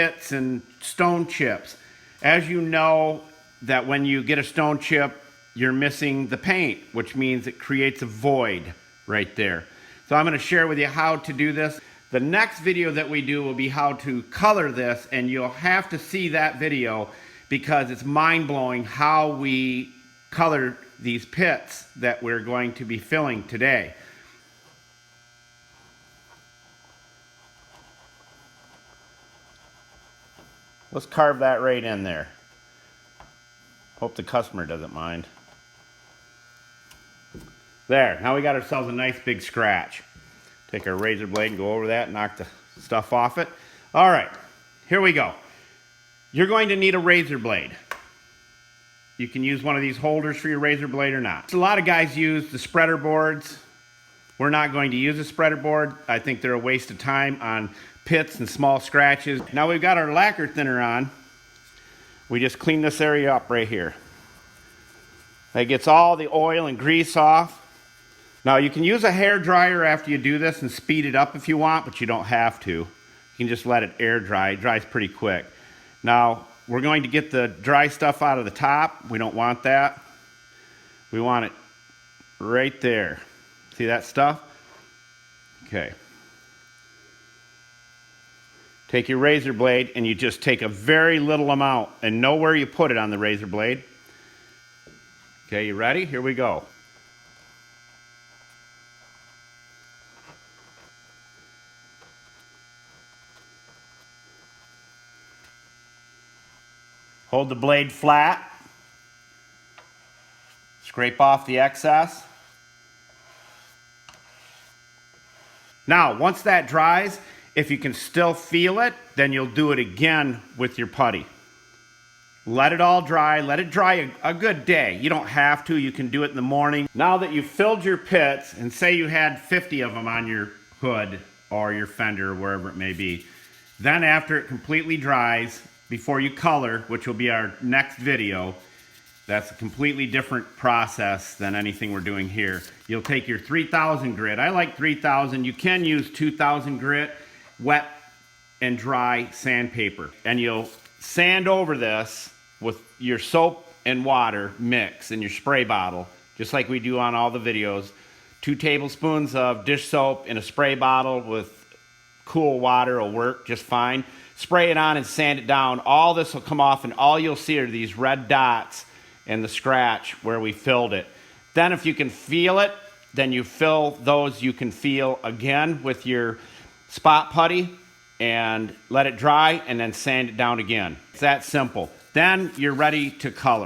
pits and stone chips. As you know, that when you get a stone chip, you're missing the paint, which means it creates a void right there. So I'm going to share with you how to do this. The next video that we do will be how to color this, and you'll have to see that video because it's mind-blowing how we color these pits that we're going to be filling today. Let's carve that right in there. Hope the customer doesn't mind. There, now we got ourselves a nice big scratch. Take our razor blade and go over that, knock the stuff off it. All right, here we go. You're going to need a razor blade. You can use one of these holders for your razor blade or not. A lot of guys use the spreader boards. We're not going to use a spreader board. I think they're a waste of time on pits and small scratches. Now we've got our lacquer thinner on. We just clean this area up right here. That gets all the oil and grease off. Now you can use a hair dryer after you do this and speed it up if you want, but you don't have to. You can just let it air dry. It dries pretty quick. Now we're going to get the dry stuff out of the top. We don't want that. We want it right there. See that stuff? Okay. Take your razor blade and you just take a very little amount and know where you put it on the razor blade. Okay, you ready? Here we go. Hold the blade flat. Scrape off the excess. Now, once that dries, if you can still feel it, then you'll do it again with your putty. Let it all dry. Let it dry a good day. You don't have to. You can do it in the morning. Now that you've filled your pits, and say you had 50 of them on your hood or your fender or wherever it may be, then after it completely dries, before you color, which will be our next video, that's a completely different process than anything we're doing here. You'll take your 3000 grit. I like 3000. You can use 2000 grit, wet and dry sandpaper. And you'll sand over this with your soap and water mix in your spray bottle, just like we do on all the videos. 2 tablespoons of dish soap in a spray bottle with cool water will work just fine. Spray it on and sand it down. All this will come off and all you'll see are these red dots in the scratch where we filled it. Then if you can feel it, then you fill those you can feel again with your spot putty and let it dry and then sand it down again. It's that simple. Then you're ready to color.